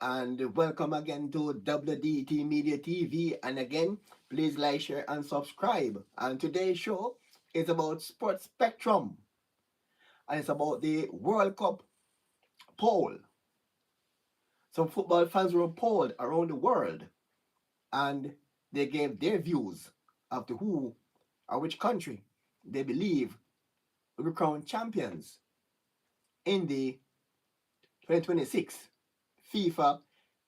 and welcome again to WDT Media TV. And again, please like, share, and subscribe. And today's show is about Sports Spectrum, and it's about the World Cup poll. Some football fans were polled around the world, and they gave their views of to who or which country they believe will be crowned champions in the 2026 FIFA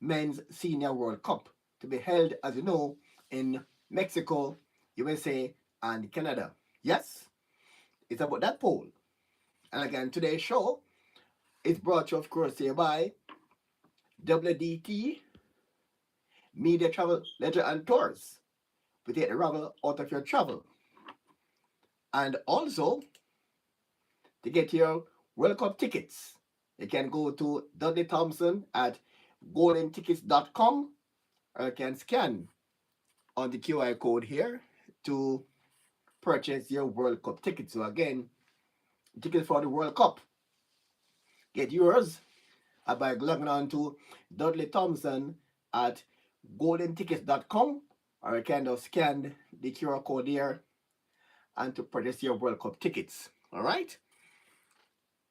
Men's Senior World Cup to be held, as you know, in Mexico, USA, and Canada. Yes, it's about that poll. And again, today's show is brought to you, of course, here by WDT Media Travel, Leisure, and Tours. We take the ravel out of your travel. And also, to get your World Cup tickets, you can go to Dudley Thompson at goldentickets.com, or you can scan on the QR code here to purchase your World Cup tickets. So again, tickets for the World Cup. Get yours by logging on to Dudley Thompson at goldentickets.com, or you can just scan the QR code there and to purchase your World Cup tickets. All right?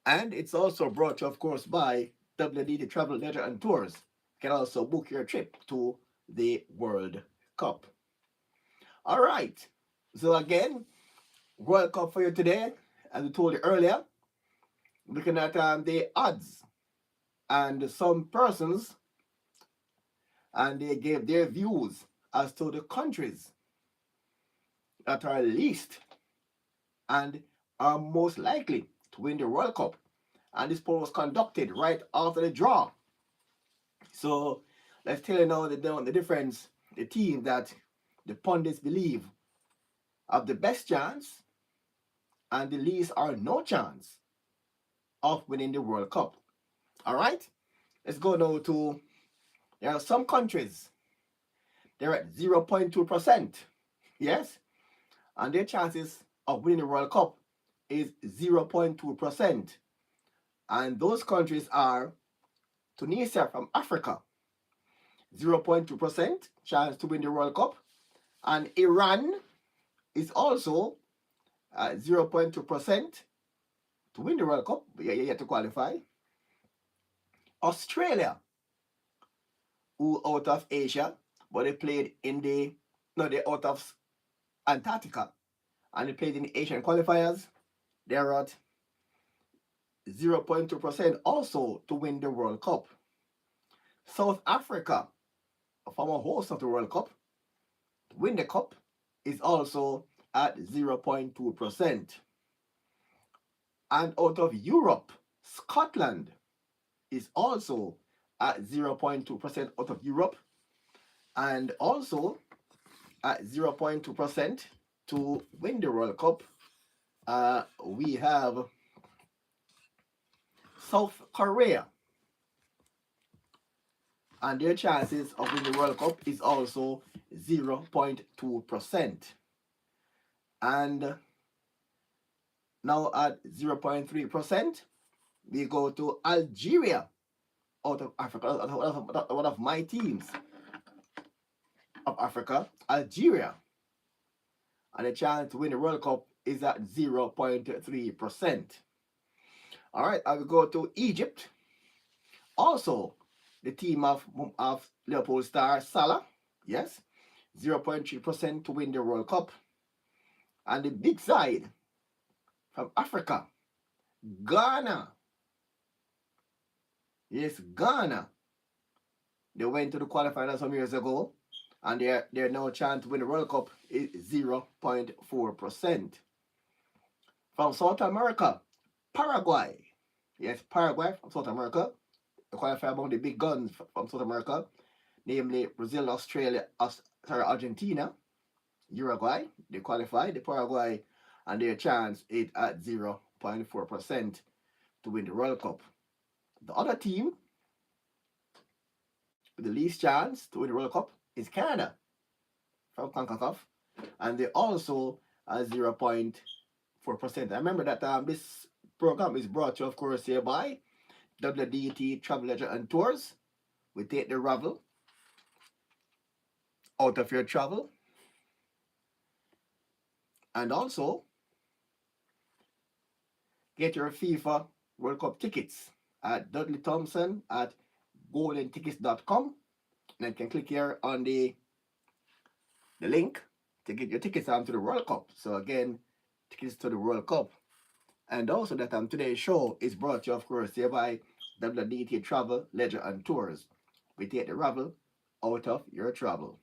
And it's also brought to you, of course, by WDT Travel, Leisure, and Tours. You can also book your trip to the World Cup. All right. So again, World Cup for you today, as we told you earlier, looking at the odds and some persons, and they gave their views as to the countries that are least and are most likely to win the World Cup. And this poll was conducted right after the draw. So let's tell you now the difference, the team that the pundits believe have the best chance and the least or no chance of winning the World Cup. All right, let's go now to, there are some countries, they're at 0.2%. Yes, and their chances of winning the World Cup is 0.2%. And those countries are Tunisia from Africa, 0.2% chance to win the World Cup. And Iran is also 0.2% to win the World Cup, but you yet to qualify. Australia, who out of Asia, but they played in the, no, they're out of Antarctica, and they played in the Asian qualifiers. They're at 0.2% also to win the World Cup. South Africa, a former host of the World Cup, to win the cup, is also at 0.2%. And out of Europe, Scotland is also at 0.2% out of Europe, and also at 0.2% to win the World Cup. We have South Korea, and their chances of winning the World Cup is also 0.2%. And now at 0.3%, we go to Algeria out of Africa, one of my teams of Africa, Algeria. And the chance to win the World Cup is at 0.3%. All right, I will go to Egypt. Also, the team of Leopold Star Salah, yes, 0.3% to win the World Cup. And the big side from Africa, Ghana. Yes, Ghana. They went to the qualifiers some years ago, and their no chance to win the World Cup is 0.4%. From South America, Paraguay. Yes, Paraguay from South America. They qualify among the big guns from South America, namely Brazil, Australia, Argentina, Uruguay. They qualify. The Paraguay, and their chance is at 0.4% to win the World Cup. The other team with the least chance to win the World Cup is Canada from CONCACAF, and they also are 0.4%. I remember that this program is brought to you, of course, here by WDT Travel, Leisure, and Tours. We take the ravel out of your travel, and also get your FIFA World Cup tickets at Dudley Thompson at goldentickets.com. And you can click here on the link to get your tickets to the World Cup. So again, tickets to the World Cup. And also that today's show is brought to you, of course, here by WDT Travel, Leisure and Tours. We take the ravel out of your travel.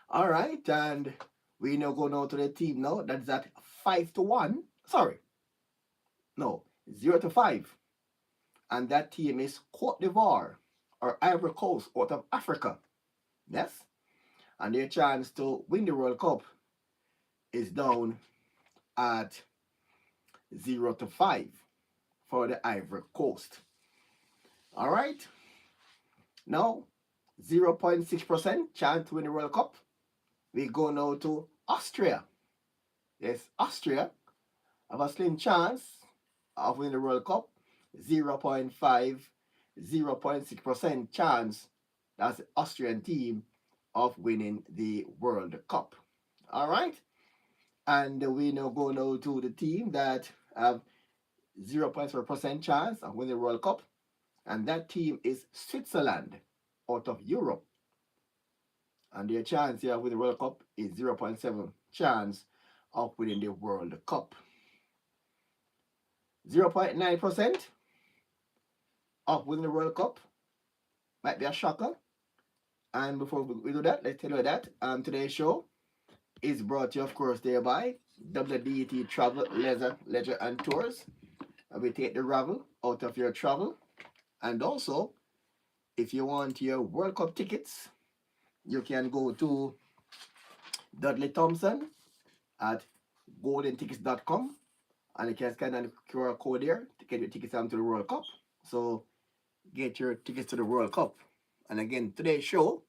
All right, and we now go now to the team now. That's at 5-1. Sorry, no, 0-5. And that team is Cote d'Ivoire or Ivory Coast out of Africa. Yes? And their chance to win the World Cup is down at 0-5 for the Ivory Coast. All right. Now, 0.6% chance to win the World Cup. We go now to Austria. Yes, Austria have a slim chance of winning the World Cup. 0.5, 0.6% chance. That's the Austrian team of winning the World Cup. All right. And we now go now to the team that have 0.4% chance of winning the World Cup. And that team is Switzerland out of Europe. And their chance here with the World Cup is 0.7 chance of winning the World Cup. 0.9% of winning the World Cup might be a shocker. And before we do that, let's tell you that today's show is brought to you, of course, there by WDT Travel, Leisure and Tours. And we take the ravel out of your travel. And also, if you want your World Cup tickets, you can go to Dudley Thompson at goldentickets.com and you can scan the QR code there to get your tickets to the World Cup. So get your tickets to the World Cup. And again, today's show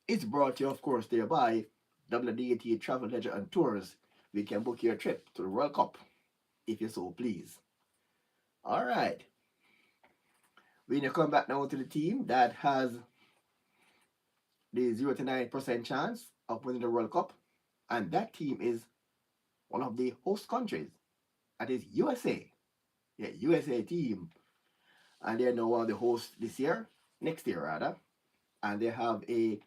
is brought to you, of course, there by WDT Travel, Leisure and Tours. We can book your trip to the World Cup if you so please. All right. We now come back now to the team that has the 0 to 9% chance of winning the World Cup. And that team is one of the host countries. That is USA. Yeah, USA team. And they're now one of the hosts this year, next year rather. And they has a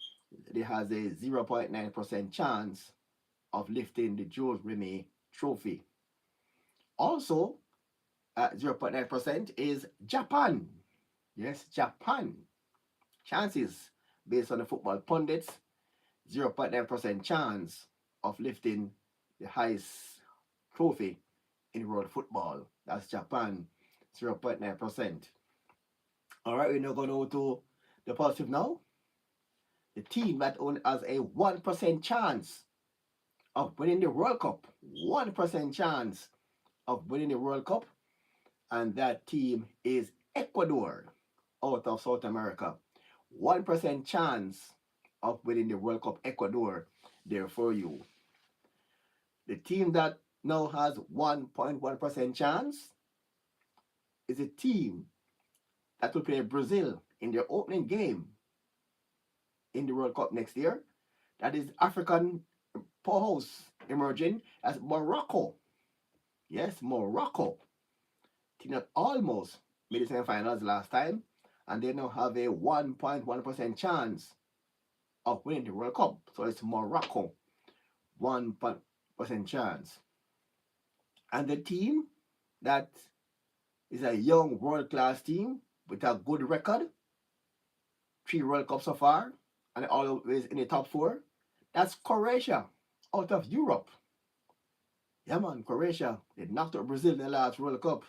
0.9% chance of lifting the Jules Rimet trophy. Also, at 0.9% is Japan. Yes, Japan. Chances based on the football pundits, 0.9% chance of lifting the highest trophy in world football. That's Japan, 0.9%. All right, we're now going to go to the positive now. The team that only has a 1% chance of winning the World Cup. 1% chance of winning the World Cup. And that team is Ecuador out of South America. 1% chance of winning the World Cup. Ecuador there for you. The team that now has 1.1% chance is a team that will play Brazil in their opening game in the World Cup next year. That is African powerhouse emerging as Morocco. Yes, Morocco. Team that almost made the semifinals last time, and they now have a 1.1% chance of winning the World Cup. So it's Morocco, 1% chance. And the team that is a young world-class team with a good record, 3 World Cups so far, and always in the top 4, that's Croatia out of Europe. Yeah, man, Croatia, they knocked out Brazil in the last World Cup,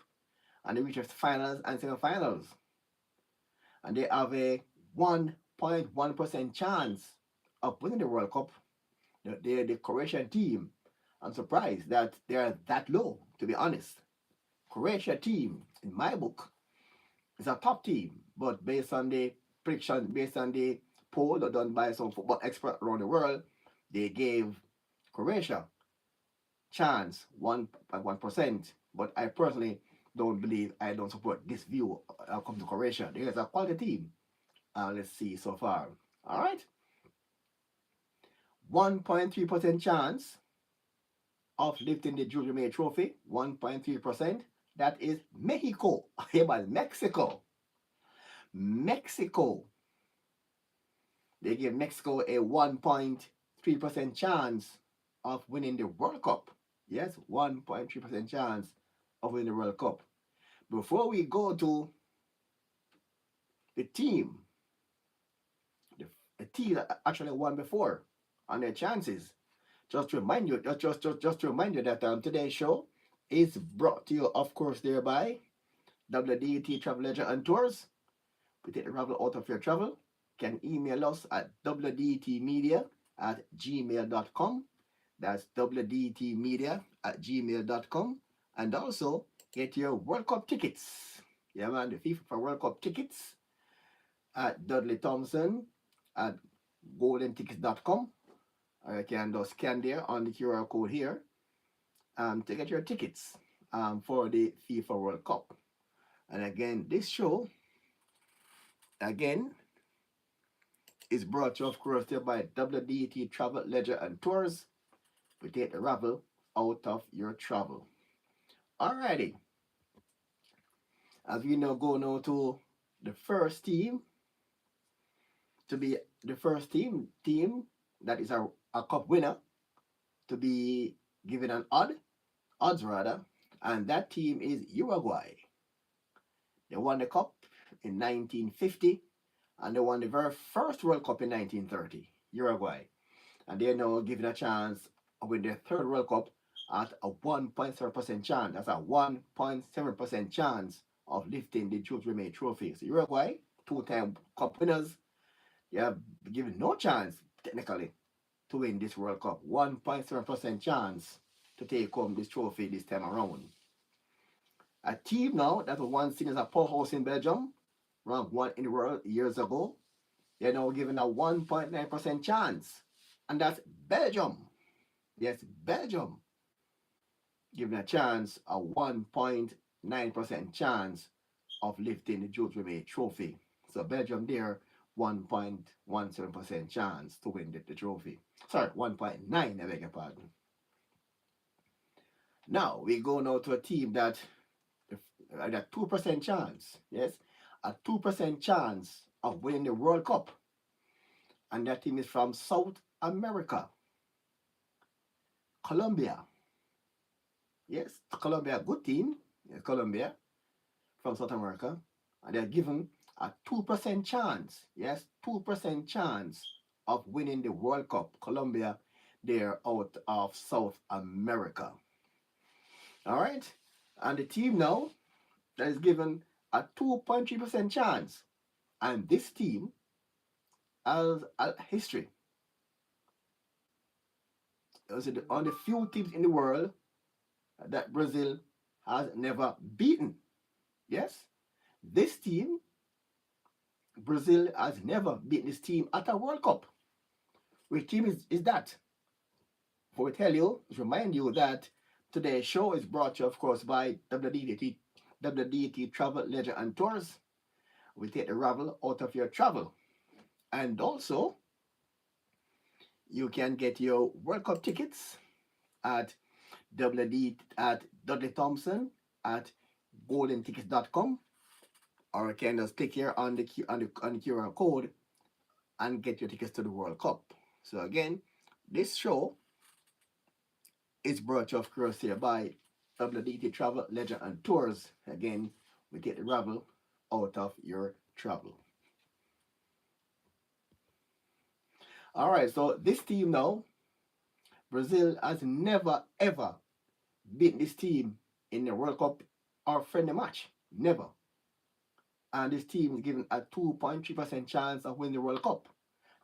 and they reached the finals and semifinals. And they have a 1.1% chance of winning the World Cup. They're the Croatian team. I'm surprised that they're that low, to be honest. Croatia team, in my book, is a top team, but based on the predictions, based on the poll done by some football experts around the world, they gave Croatia chance 1.1%. But I personally don't support this view come to Croatia. There's a quality team. Let's see so far. All right. 1.3% chance of lifting the Junior May Trophy. 1.3%. That is Mexico. Yeah, but Mexico. Mexico. They give Mexico a 1.3% chance of winning the World Cup. Yes, 1.3% chance of winning the World Cup. Before we go to the team, the, the team that actually won before on their chances, just to remind you, just to remind you that today's show is brought to you, of course, thereby WDT Travel Leisure and Tours. We take the travel out of your travel. You can email us at wdtmedia@gmail.com. That's wdtmedia@gmail.com. And also get your World Cup tickets. Yeah, man, the FIFA World Cup tickets at Dudley Thompson at goldentickets.com. Or you can just scan there on the QR code here to get your tickets for the FIFA World Cup. And again, this show, again, is brought to you, of course, by WDT Travel, Leisure and Tours. We take the ravel out of your travel. Alrighty. As we now go now to the first team, to be the first team that is a cup winner to be given an odds rather, and that team is Uruguay. They won the cup in 1950, and they won the very first World Cup in 1930, Uruguay. And they're now given a chance of winning their third World Cup at a 1.7% chance. That's a 1.7% chance of lifting the Jules Rimet Trophy. So Uruguay, two-time cup winners, you have given no chance, technically, to win this World Cup. 1.7% chance to take home this trophy this time around. A team now that was once seen as a powerhouse in Belgium, ranked one in the world years ago, they're now given a 1.9% chance. And that's Belgium. Yes, Belgium. Given a chance, a 1.9% chance of lifting the Jules Rimet Trophy. So Belgium there, 1.17% chance to win the trophy. Sorry, 1.9, I beg your pardon. Now, we go now to a team that had a 2% chance, yes, a 2% chance of winning the World Cup. And that team is from South America, Colombia. Yes, Colombia, good team, yes, Colombia, from South America. And they're given a 2% chance, yes, 2% chance of winning the World Cup. Colombia, they're out of South America. All right, and the team now that is given a 2.3% chance, and this team has a history. It was on the few teams in the world that Brazil has never beaten. Yes, this team, Brazil has never beaten this team at a World Cup. Which team is that? For we tell you, remind you that today's show is brought to you, of course, by WDT Travel, Leisure and Tours. We take the ravel out of your travel. And also, you can get your World Cup tickets at Dudley Thompson at goldentickets.com, or you can just click here on the QR code and get your tickets to the World Cup. So again, this show is brought to you, of course, here by WDT Travel, Leisure and Tours. Again, we take the ravel out of your travel. All right, so this team now, Brazil has never ever beaten this team in the World Cup or friendly match. Never. And this team is given a 2.3% chance of winning the World Cup.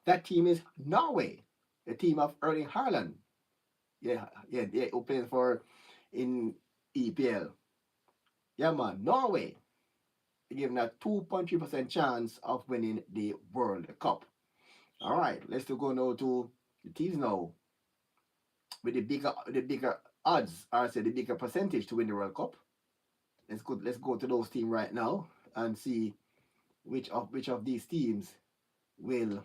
That team is Norway, the team of Erling Haaland. Yeah, who plays for in EPL. Yeah, man, Norway given a 2.3% chance of winning the World Cup. All right, let's go now to the teams now with the bigger odds, or say the bigger percentage to win the World Cup. Let's go to those teams right now and see which of these teams will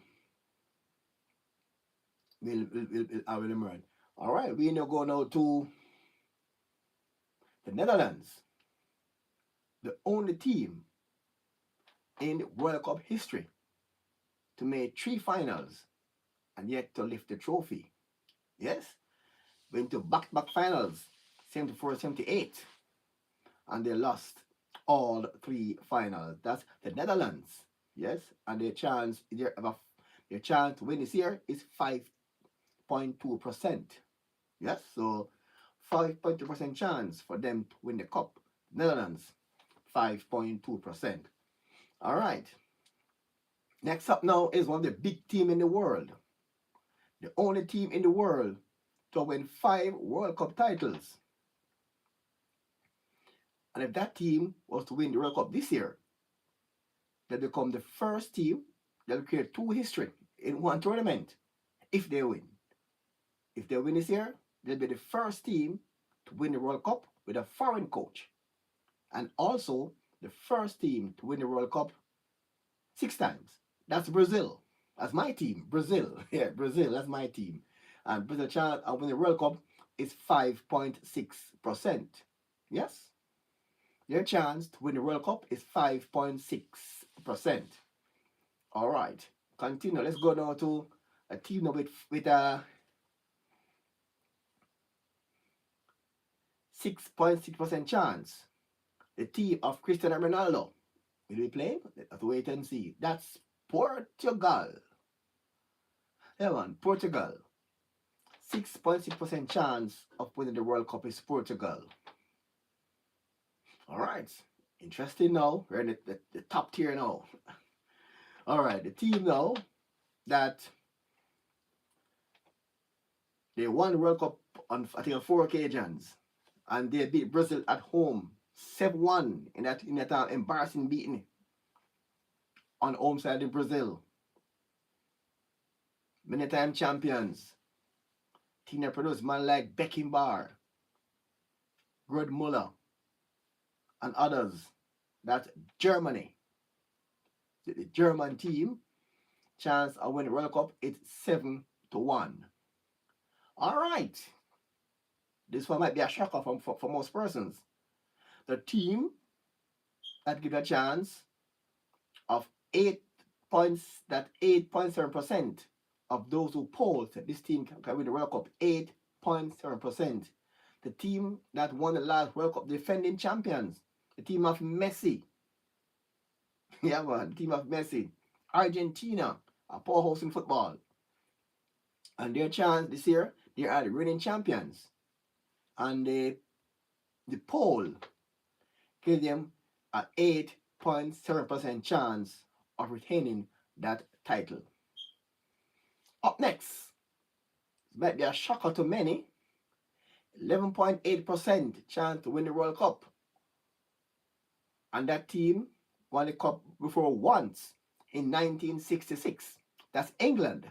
will emerge. All right, we now go now to the Netherlands, the only team in World Cup history to make 3 finals and yet to lift the trophy. Yes, went to back-to-back finals, 74, 78, and they lost all 3 finals. That's the Netherlands. Yes, and their chance to win this year is 5.2%. Yes, so 5.2% chance for them to win the cup. Netherlands, 5.2%. All right. Next up now is one of the big team in the world. The only team in the world to win 5 World Cup titles. And if that team was to win the World Cup this year, they become the first team that will create 2 history in one tournament if they win. If they win this year, they'll be the first team to win the World Cup with a foreign coach. And also the first team to win the World Cup 6 times. That's Brazil. That's my team. Brazil. Yeah, Brazil. That's my team. And Brazil chance of winning the World Cup is 5.6%. Yes? Their chance to win the World Cup is 5.6%. All right. Continue. Let's go now to a team with a 6.6% chance. The team of Cristiano Ronaldo. Will we play? Let's wait and see. That's Portugal. Yeah, man, Portugal. 6.6% chance of winning the World Cup is Portugal. All right. Interesting now. We're in the top tier now. All right. The team now that they won the World Cup on, I think, on 4 occasions. And they beat Brazil at home 7-1 in that embarrassing beating on home side in Brazil. Many time champions. Team that produced man like Beckenbauer, Gerd Muller, and others. That's Germany. The German team chance of winning the World Cup is 7-1. All right. This one might be a shocker for most persons. The team that gives a chance of 8 points, that 8.7% of those who polled that this team can win the World Cup, 8.7%. The team that won the last World Cup, defending champions, the team of Messi. Yeah, man, the team of Messi. Argentina, a powerhouse in football. And their chance this year, they are the reigning champions. And the poll gave them an 8.7% chance of retaining that title. Up next, it might be a shocker to many, 11.8% chance to win the World Cup. And that team won the cup before once in 1966. That's England.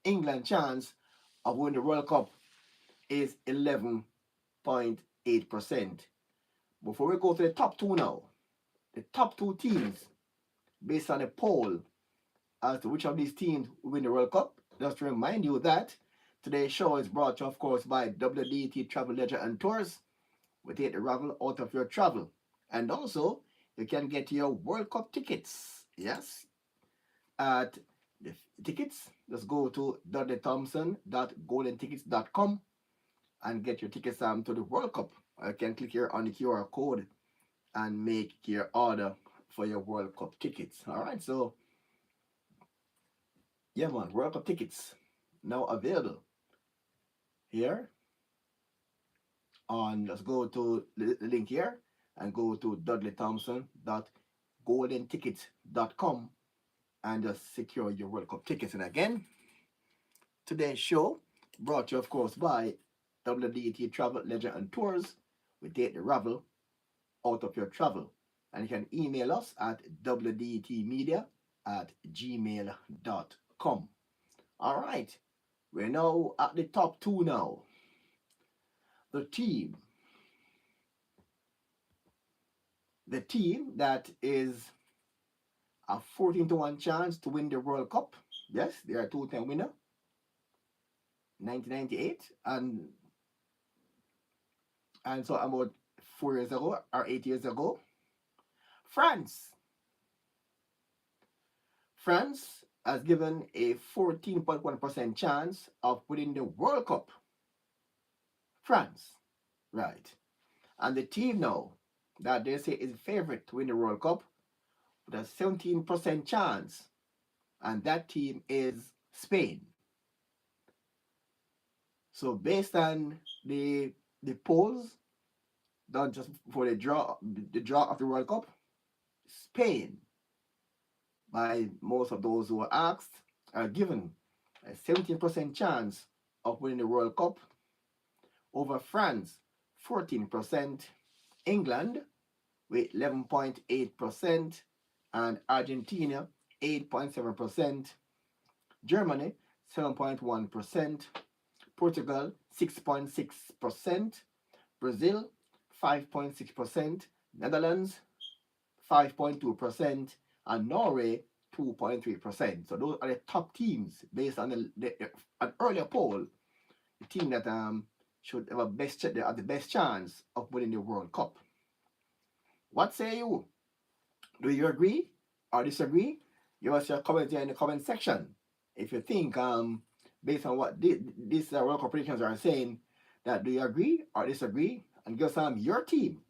England chance of winning the World Cup is 11.8%. Before we go to the top 2 now, the top 2 teams, based on a poll as to which of these teams will win the World Cup, just to remind you that today's show is brought to you, of course, by WDT Travel, Leisure and Tours. We take the ravel out of your travel. And also, you can get your World Cup tickets. Yes. At the tickets, just go to dudleythompson.goldentickets.com and get your tickets to the World Cup. You can click here on the QR code and make your order for your World Cup tickets. All right, so yeah, man, World Cup tickets now available here on. Let's go to the link here and go to dudleythompson.goldentickets.com and just secure your World Cup tickets. And again, today's show brought to you, of course, by WDT Travel, Leisure and Tours. We take the ravel out of your travel. And you can email us at wdtmedia@gmail.com. All right, we're now at the top 2 now. The team that is a 14 to 1 chance to win the World Cup. Yes, they are a two-time winner, 1998, and so about 4 years ago or 8 years ago, France. France has given a 14.1% chance of winning the World Cup. France, right? And the team now that they say is favorite to win the World Cup with a 17% chance, and that team is Spain. So based on the polls done just for the draw of the World Cup, Spain, by most of those who were asked, are given a 17% chance of winning the World Cup over France, 14%, England with 11.8%, and Argentina, 8.7%, Germany, 7.1%, Portugal, 6.6%, Brazil, 5.6%, Netherlands, 5.2%, and Norway, 2.3%. So those are the top teams based on an earlier poll. The team that should have the best chance of winning the World Cup. What say you? Do you agree or disagree? Give us your comments here in the comment section. If you think, based on what these World Cup predictions are saying, that do you agree or disagree? And give us your team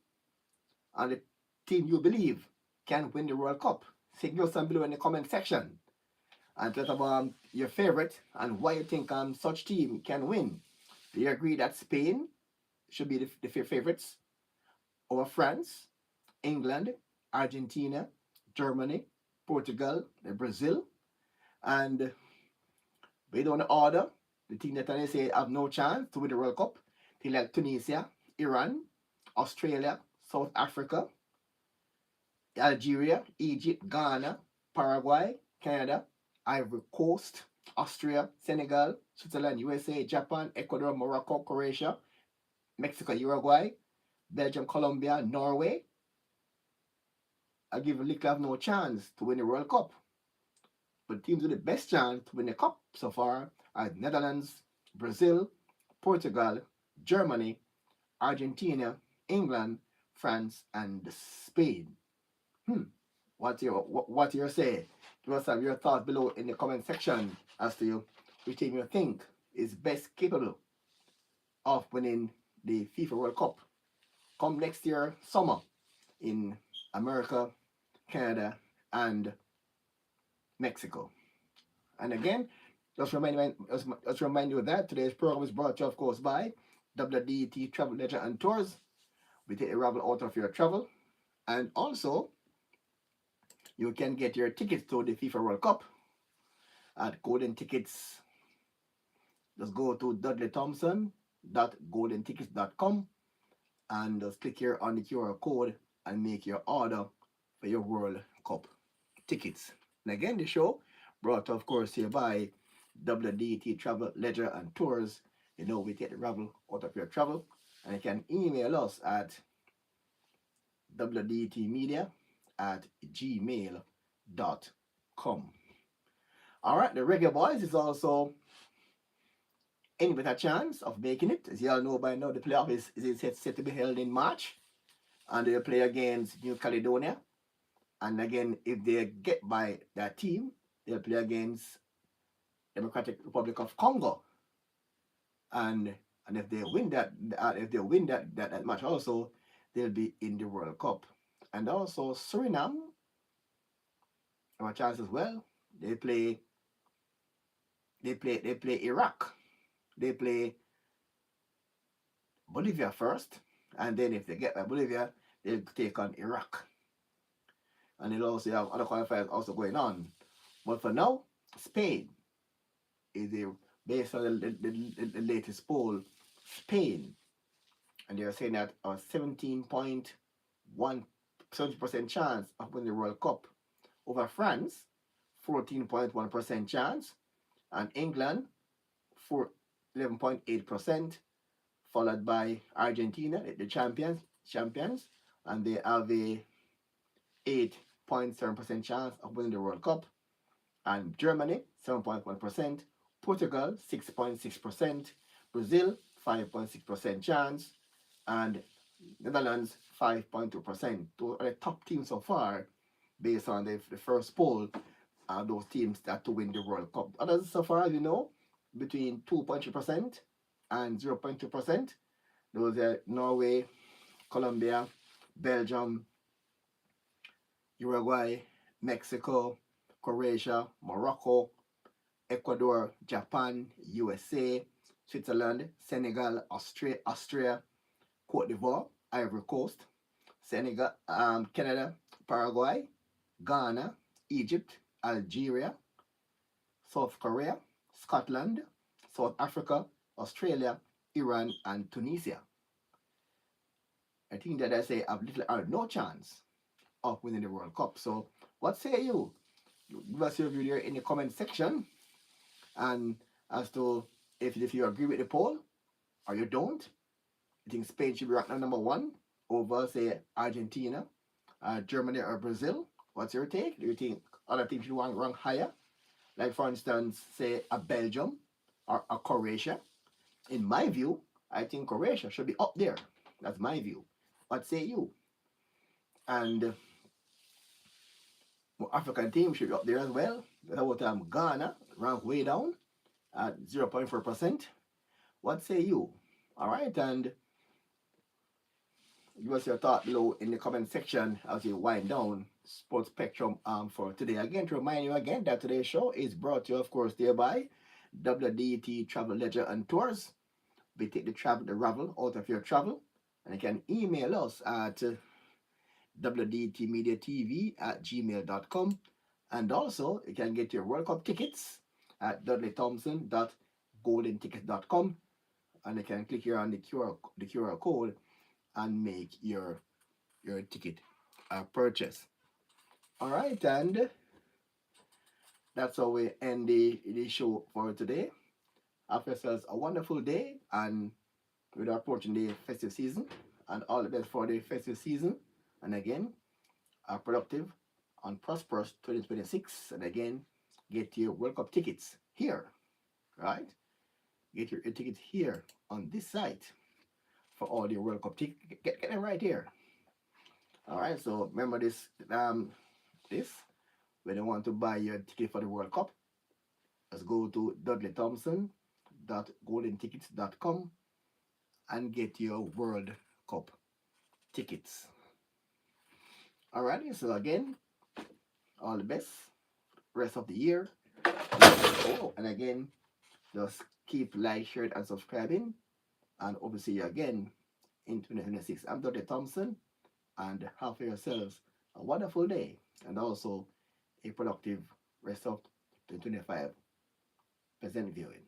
and the team you believe can win the World Cup. Say give us some below in the comment section. And tell us about your favorite and why you think such team can win. Do you agree that Spain should be the favorites over France, England, Argentina, Germany, Portugal, Brazil, and based on the order, the team that I say have no chance to win the World Cup, teams like Tunisia, Iran, Australia, South Africa, Algeria, Egypt, Ghana, Paraguay, Canada, Ivory Coast, Austria, Senegal, Switzerland, USA, Japan, Ecuador, Morocco, Croatia, Mexico, Uruguay, Belgium, Colombia, Norway. I give Lick have no chance to win the World Cup. But teams with the best chance to win the cup so far are Netherlands, Brazil, Portugal, Germany, Argentina, England, France, and Spain. What you say? Give us your thoughts below in the comment section as to which team you think is best capable of winning the FIFA World Cup come next year summer in America, Canada, and Mexico. And again, just remind you that today's program is brought to you, of course, by WDT Travel, Leisure and Tours. We take a ravel out of your travel, and also you can get your tickets to the FIFA World Cup at Golden Tickets. Just go to dudleythompson.goldentickets.com and just click here on the QR code and make your order for your World Cup tickets. And again, the show brought, of course, here by WDT Travel, Leisure and Tours. You know, we take the ravel out of your travel, and you can email us at wdtmedia@gmail.com. All right, the Reggae Boys is also in with a chance of making it. As you all know by now, the playoff is set to be held in March, and they'll play against New Caledonia. And again, if they get by that team, they'll play against Democratic Republic of Congo. And if they win that match also, they'll be in the World Cup. And also Suriname have a chance as well. They play Iraq. They play Bolivia first, and then if they get by Bolivia, they'll take on Iraq. And they'll also have other qualifiers also going on. But for now, Spain is based on the latest poll, Spain, and they're saying that a 17% chance of winning the World Cup over France, 14.1% chance, and England, 11.8%, followed by Argentina, the champions, and they have a 6.7% chance of winning the World Cup, and Germany 7.1%, Portugal 6.6%, Brazil 5.6% chance, and Netherlands 5.2%. Those are the top teams so far based on the first poll. Those teams that to win the World Cup. Others so far, you know, between 2.3% and 0.2%. Those are Norway, Colombia, Belgium, Uruguay, Mexico, Croatia, Morocco, Ecuador, Japan, USA, Switzerland, Senegal, Austria, Cote d'Ivoire, Ivory Coast, Senegal, Canada, Paraguay, Ghana, Egypt, Algeria, South Korea, Scotland, South Africa, Australia, Iran, and Tunisia. I think that I say have little or no chance of winning the World Cup. So, what say you? Give us your view in the comment section, and as to if you agree with the poll or you don't. You think Spain should be ranked number one over, say, Argentina, Germany, or Brazil? What's your take? Do you think other teams should rank higher? Like, for instance, say a Belgium or a Croatia. In my view, I think Croatia should be up there. That's my view. What say you? And African team should be up there as well. How about Ghana, ranked way down at 0.4%. What say you? All right, and give us your thought below in the comment section as you wind down Sports Spectrum for today. Again, to remind you again that today's show is brought to you, of course, by WDT Travel, Leisure and Tours. We take the ravel out of your travel, and you can email us at wdtmediatv@gmail.com, and also you can get your World Cup tickets at dudleythompson.goldentickets.com, and you can click here on the QR code and make your ticket purchase. All right, and that's how we end the show for today. Have yourselves a wonderful day, and with approaching the festive season, and all the best for the festive season. And again, a productive and prosperous 2026. And again, get your World Cup tickets here, right? Get your tickets here on this site for all your World Cup tickets. Get them right here. All right. So remember this. When you want to buy your ticket for the World Cup, just go to dudleythompson.goldentickets.com and get your World Cup tickets. Alrighty, so again, all the best rest of the year. Oh, and again, just keep like, sharing, and subscribing. And hope to see you again in 2026. I'm Dudley Thompson, and have for yourselves a wonderful day and also a productive rest of 2025 present viewing.